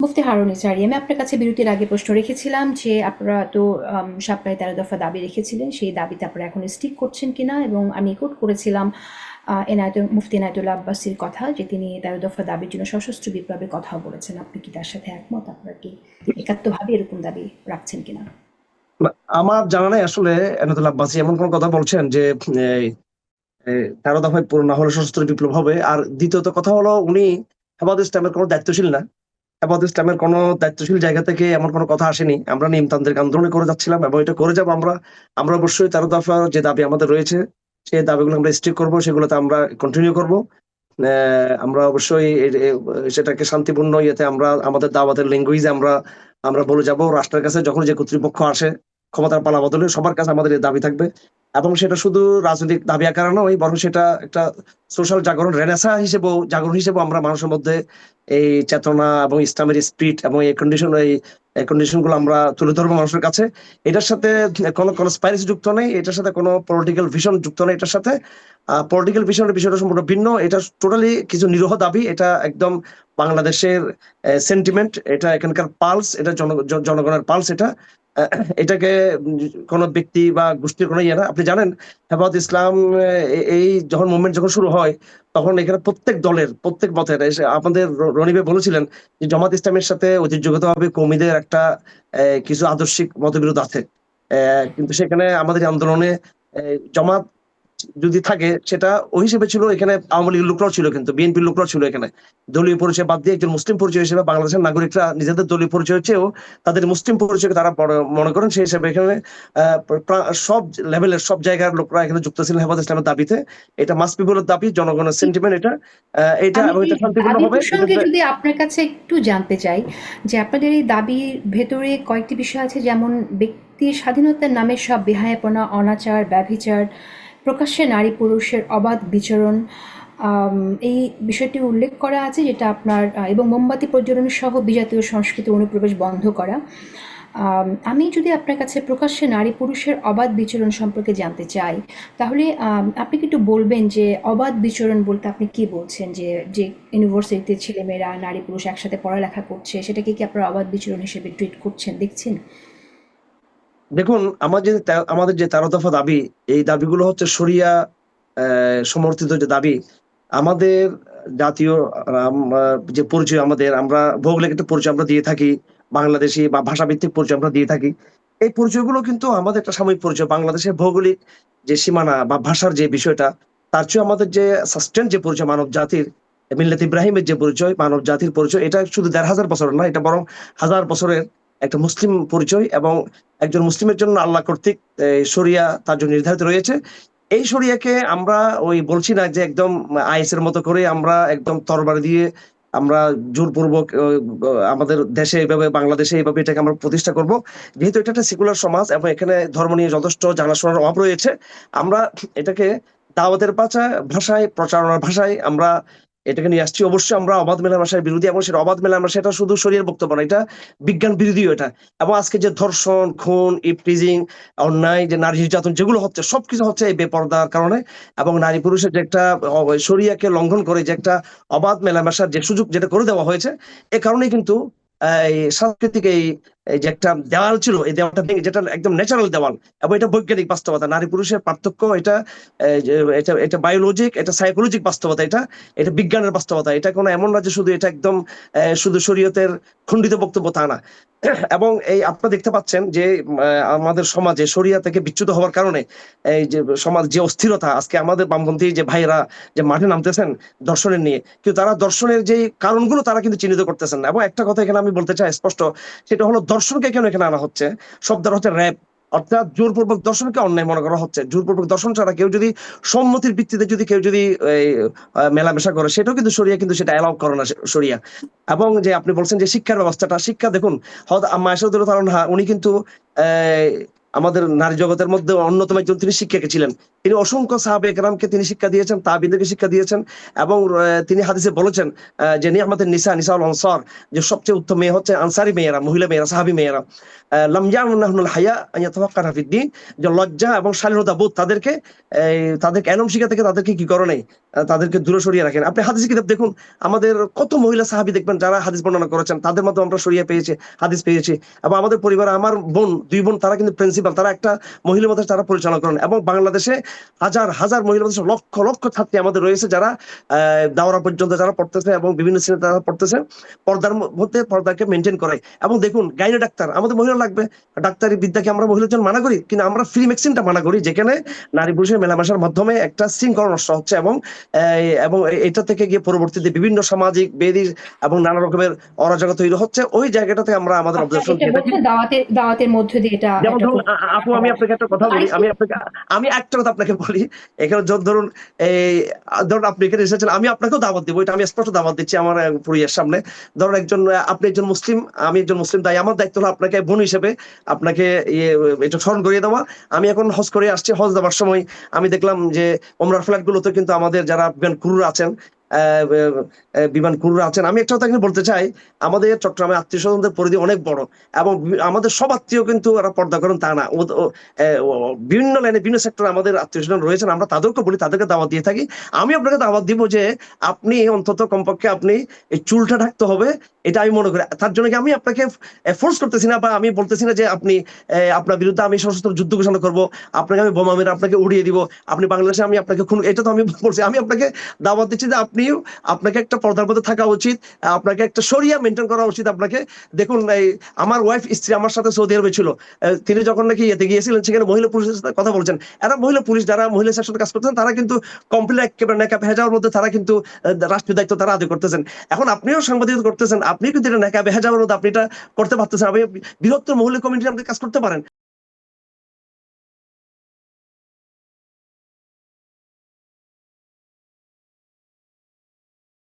মুফতি হারুন ইসরারি, আমি আপনার কাছে বিরতির আগে প্রশ্ন রেখেছিলাম যে আপনারা তো শাপলায় 13 দফা দাবি রেখেছিলেন, সেই দাবিতে আপনারা এখন স্টিক করছেন কিনা, এবং আমি কোট করেছিলাম মুফতি এনায়েতুল্লাহ আব্বাসীর কথা, যে তিনি 13 দফা দাবির জন্য সশস্ত্র বিপ্লবের কথা বলেছেন। আপনি কি তার সাথে একমত? আপনারা কি একাত্মভাবে এরকম দাবি রাখছেন কিনা? না, আমার জানা নাই আসলে এনায়েতুল্লাহ আব্বাসী এমন কোন কথা বলছেন যে এই, 13 দফায় পূরণ না হলে সশস্ত্র বিপ্লব হবে। আর দ্বিতীয়ত কথা হলো, উনি হেফাজত ইসলামের কোনো দায়িত্বশীল না। হেফাজত ইসলামের কোনো দায়িত্বশীল জায়গা থেকে এমন কোনো কথা আসেনি। আমরা নিমতান্ত্রিক আন্দোলনে করে যাচ্ছিলাম এবং এটা করে যাবো আমরা। আমরা অবশ্যই 13 দফা যে দাবি আমাদের রয়েছে, সেই দাবিগুলো আমরা স্টিক করবো, সেগুলোতে আমরা কন্টিনিউ করবো। আমরা অবশ্যই সেটাকে শান্তিপূর্ণ ইয়েতে আমরা আমাদের দাওয়াতের ল্যাঙ্গুয়েজে আমরা আমরা বলে যাব রাষ্ট্রের কাছে। যখন যে কর্তৃপক্ষ আসে ক্ষমতার পালা বদলে, সবার কাছে আমাদের এই দাবি থাকবে। এবং সেটা শুধু রাজনৈতিক দাবি আকারে নয়, বরং সেটা একটা সোশ্যাল জাগরণ, রেনেসা হিসেবেও, জাগরণ হিসেবেও আমরা মানুষের মধ্যে এই চেতনা এবং ইসলামের স্পিরিট এবং এই কন্ডিশন গুলো আমরা তুলে ধরবো মানুষের কাছে। এটার সাথে কোনো কনস্পাইরেসি যুক্ত নেই, এটার সাথে কোনো পলিটিক্যাল ভিশন যুক্ত নেই। এটার সাথে পলিটিক্যাল ভিশনের বিষয়টা সম্পূর্ণ ভিন্ন। এটা টোটালি কিছু নিরীহ দাবি। এটা একদম বাংলাদেশের সেন্টিমেন্ট, এটা এখানকার পালস, এটা জনগণের পালস। এটা এটাকে কোনো ব্যক্তি বা গোষ্ঠীর কোনো ইয়ে না। আপনি জানেন, হেফাজত ইসলাম এই যখন মুভমেন্ট যখন শুরু হয়, তখন এখানে প্রত্যেক দলের প্রত্যেক পথের আপনাদের রনি ভাই বলেছিলেন যে জামাত ইসলামের সাথে ঐতিহ্যগতভাবে কওমিদের একটা কিছু আদর্শিক মতবিরোধ আছে। কিন্তু সেখানে আমাদের এই আন্দোলনে জামাত যদি থাকে, সেটা ওই হিসেবে ছিল। এখানে আওয়ামী লীগের লোকরাও ছিল, কিন্তু বিএনপির লোকরাও ছিল এখানে। দলীয় পরিচয় বাদ দিয়ে একজন মুসলিম পরিচয় হিসেবে বাংলাদেশের নাগরিকরা নিজেদের দলীয় পরিচয় চেয়েও তাদের মুসলিম পরিচয়কে তারা মনে করেন। সেই হিসেবে এখানে সব লেভেলের সব জায়গার লোকরা এখানে যুক্ত ছিলেন হেফাজত ইসলামের দাবিতে। এটা মাস পিপলের দাবি, জনগণের সেন্টিমেন্ট এটা। এটা আমি এবং এই এটা শান্তিপূর্ণ দাবি হবে প্রসঙ্গে এটাতে। যদি আপনার কাছে একটু জানতে চাই, যে আপনাদের এই দাবির ভেতরে কয়েকটি বিষয় আছে, যেমন ব্যক্তির স্বাধীনতার নামে সব বেহায়াপনা, অনাচার, ব্যভিচার, প্রকাশ্যে নারী পুরুষের অবাধ বিচরণ, আম, এই বিষয়টি উল্লেখ করা আছে, যেটা আপনার এবং মোমবাতি প্রজ্বলন সহ বিজাতীয় সংস্কৃতি অনুপ্রবেশ বন্ধ করা। আমি যদি আপনার কাছে প্রকাশ্যে নারী পুরুষের অবাধ বিচরণ সম্পর্কে জানতে চাই, তাহলে আপনি কি একটু বলবেন যে অবাধ বিচরণ বলতে আপনি কি বলছেন? যে যে ইউনিভার্সিটিতে ছেলেমেয়েরা নারী পুরুষ একসাথে পড়ালেখা করছে, সেটাকে কি আপনারা অবাধ বিচরণ হিসেবে ট্রিট করছেন, দেখছেন? দেখুন, আমাদের যে 13 দফা দাবি, এই দাবিগুলো হচ্ছে শরিয়া সমর্থিত যে দাবি। আমাদের জাতীয় যে পরিচয়, আমরা ভৌগোলিক একটা পরিচয় আমরা দিয়ে থাকি, বাংলাদেশি বা ভাষাভিত্তিক পরিচয় আমরা দিয়ে থাকি। এই পরিচয়গুলো কিন্তু আমাদের একটা সাময়িক পরিচয়। বাংলাদেশের ভৌগোলিক যে সীমানা বা ভাষার যে বিষয়টা, তার চেয়ে আমাদের যে সাস্টেন যে পরিচয় মানব জাতির, মিল্লাত ইব্রাহিমের যে পরিচয়, মানব জাতির পরিচয়, এটা শুধু ১,৫০০ বছরের না, এটা বরং হাজার বছরের একটা মুসলিম পরিচয়। এবং একজন মুসলিমের জন্য আল্লাহ কর্তৃক শরিয়া তার জন্য নির্ধারিত রয়েছে। এই শরিয়াকে আমরা ওই বলছি না যে একদম আইএস এর মতো করে আমরা একদম তরবারি দিয়ে আমরা জোরপূর্বক আমাদের দেশে এইভাবে, বাংলাদেশে এইভাবে এটাকে আমরা প্রতিষ্ঠা করব। যেহেতু এটা একটা সেকুলার সমাজ এবং এখানে ধর্ম নিয়ে যথেষ্ট জানাশোনার অভাব রয়েছে, আমরা এটাকে দাওয়াতের ভাষায়, প্রচারণার ভাষায় আমরা এটাকে নিয়ে আসছি। অবশ্যই আমরা অবাধ মেলামেশার বিরোধী, এবং সেটা অবাধ মেলামেশা এটা শুধু শরীরের বক্তব্য না, এটা বিজ্ঞান বিরোধীও এটা। এবং আজকে যে ধর্ষণ, খুন, ইভটিজিং, অন্যায়, যে নারী নির্যাতন যেগুলো হচ্ছে, সবকিছু হচ্ছে এই বেপরদার কারণে। এবং নারী পুরুষের যে একটা শরিয়াকে লঙ্ঘন করে যে একটা অবাধ মেলামেশার যে সুযোগ যেটা করে দেওয়া হয়েছে, এ কারণেই কিন্তু এই সাংস্কৃতিক এই যে একটা দেওয়াল ছিল, এই দেওয়ালটা ভেঙে, যেটা একদম ন্যাচারাল দেওয়াল। এবং এটা বৈজ্ঞানিক বাস্তবতা, নারী পুরুষের পার্থক্য এটা, এটা এটা বায়োলজিক, এটা সাইকোলজিক বাস্তবতা, এটা এটা বিজ্ঞানের বাস্তবতা। এটা কোনো এমন না যে শুধু এটা একদম শুধু শরীয়তের খণ্ডিত বক্তব্য, তা না। এবং এই আপনারা দেখতে পাচ্ছেন যে আমাদের সমাজে শরিয়া থেকে বিচ্যুত হওয়ার কারণে এই যে সমাজ যে অস্থিরতা, আজকে আমাদের বামপন্থী যে ভাইরা যে মাঠে নামতেছেন দর্শনের নিয়ে, কিন্তু তারা দর্শনের যে কারণগুলো তারা কিন্তু চিহ্নিত করতেছেন না। এবং একটা কথা এখানে আমি বলতে চাই স্পষ্ট, সেটা হলো দর্শনকে কেন এখানে আনা হচ্ছে। শব্দটা হচ্ছে র্যাপ, অর্থাৎ জোরপূর্বক দর্শনকে অন্যায় মনে করা হচ্ছে। জোরপূর্বক দর্শন ছাড়া কেউ যদি সম্মতির ভিত্তিতে যদি কেউ যদি এই, মেলামেশা করে, সেটাও কিন্তু শরিয়া কিন্তু সেটা অ্যালাউ করে না শরিয়া। এবং যে আপনি বলছেন যে শিক্ষার ব্যবস্থাটা, শিক্ষা দেখুন, হযরত আম্মা আয়েশা রাদিয়াল্লাহু তাআলা আনহা উনি কিন্তু আমাদের নারী জগতের মধ্যে অন্যতম একজন তিনি শিক্ষক ছিলেন। তিনি অসংখ্য সাহাবে কেরামকে তিনি শিক্ষা দিয়েছেন, তাবিনদেরকে শিক্ষা দিয়েছেন এবং তিনি হাদিসে বলেছেন যে নিয়ামাতের নিসাউল আনসার, যে সবচেয়ে উত্তম মেয়ে হচ্ছে আনসারী মেয়েরা, মহিলা মেয়েরা, সাহাবী মেয়েরা। লাম ইয়ামনাহুল হায়া আন ইয়াতাফাক্কারা ফিদ্দীন, যে লজ্জা এবং শালীনতা বোধ তাদেরকে এলম শিখা থেকে তাদেরকে কি করে নাই, তাদেরকে দূরে সরিয়ে রাখেন। আপনি হাদিস কিতাব দেখুন, আমাদের কত মহিলা সাহাবী দেখবেন যারা হাদিস বর্ণনা করেছেন, তাদের মধ্যে আমরা সরিয়ে পেয়েছি, হাদিস পেয়েছি। এবং আমাদের পরিবারে আমার বোন, 2 বোন, তারা কিন্তু প্রিন্সিপাল, তারা একটা মহিলা মাদ্রাসা তারা পরিচালনা করেন। এবং বাংলাদেশে হাজার হাজার মহিলা মাদ্রাসা, লক্ষ লক্ষ ছাত্রী আমাদের রয়েছে যারা দাওরা পর্যন্ত যারা পড়তেছে এবং বিভিন্ন শ্রেণীতে তারা পড়তেছে, পর্দার মধ্যে পর্দাকে মেনটেন করে। এবং দেখুন, গাইনি ডাক্তার, আমাদের মহিলা লাগবে, ডাক্তারি বিদ্যাকে আমরা মহিলার জন্য মানা করি, কিন্তু আমরা ফ্রি ভ্যাকসিনটা মানা করি, যেখানে নারী পুরুষের মেলামেশার মাধ্যমে একটা শৃঙ্খলা নষ্ট হচ্ছে এবং এবং এটা থেকে গিয়ে পরবর্তীতে বিভিন্ন সামাজিক বেদি এবং নানা রকমের অরাজকতা তৈরি হচ্ছে। ওই জায়গাটা থেকে আমরা আমাদের অবজারভেশন দিয়ে থাকি। দাওয়াতের মধ্যে দিয়ে এটা যেমন ধরুন, আপু আমি আপনাকে একটা কথা বলি, আমি একটা কথা আপনাকে বলি। এখানে ধরুন আপনি এখানে এসেছেন, আমি আপনাকেও দাওয়াত দিব, এটা আমি স্পষ্ট দাওয়াত দিচ্ছি আমার পরিবারের সামনে। ধরুন আপনি একজন মুসলিম, আমি একজন মুসলিম, তাই আমার দায়িত্ব হলো আপনাকে বোন হিসেবে আপনাকে এটা স্মরণ করিয়ে দেওয়া। আমি এখন হজ করে আসছি, হজ দেওয়ার সময় আমি দেখলাম যে ওমরার ফ্লাইট গুলোতে কিন্তু আমাদের যারা ক্রুরা আছেন, বিমান ক্রুরা আছেন। আমি একটা কথা এখানে বলতে চাই, আমাদের চট্টগ্রামে আত্মীয় স্বজনদের পরিধি অনেক বড় এবং আমাদের সব আত্মীয় কিন্তু ওরা পর্দা করেন তা না। বিভিন্ন লাইনে বিভিন্ন সেক্টরে আমাদের আত্মীয় স্বজন রয়েছেন, আমরা তাদেরকে বলি, তাদেরকে দাওয়াত দিয়ে থাকি। আমি আপনাকে দাওয়াত দিব যে আপনি অন্তত কমপক্ষে আপনি এই চুলটা ঢাকতে হবে, এটা আমি মনে করি। তার জন্য কি আমি আপনাকে ফোর্স করতেছি না, বা আমি বলতেছি না যে আপনি আপনার বিরুদ্ধে আমি সশস্ত্র যুদ্ধ ঘোষণা করবো, আপনাকে আমি বোমা মেরে আপনাকে উড়িয়ে দিব, আপনি বাংলাদেশে আমি আপনাকে খুন, এটা তো আমি বলছি। আমি আপনাকে দাওয়াত দিচ্ছি যে আপনাকে একটা পর্দার মধ্যে থাকা উচিত, আপনাকে একটা শরিয়া মেনটেন করা উচিত। আপনাকে দেখুন, আমার ওয়াইফ, স্ত্রী আমার সাথে সৌদি আরবে ছিল, তিনি যখন নাকি ইয়েতে গিয়েছিলেন, সেখানে মহিলা পুলিশের সাথে কথা বলছেন। এরা মহিলা পুলিশ যারা মহিলা সেকশনে কাজ করতেছেন, তারা কিন্তু কমপ্লিট একেবারে নেকাব হেজাবের মধ্যে তারা কিন্তু রাষ্ট্রীয় দায়িত্ব তারা আদায় করতেছেন। এখন আপনিও সাংবাদিকতা করতেছেন, আপনি কিন্তু এটা নেকাব হেজাবের মধ্যে আপনি এটা করতে পারতেছেন। আপনি বৃহত্তর মহিলা কমিটি আপনি কাজ করতে পারেন।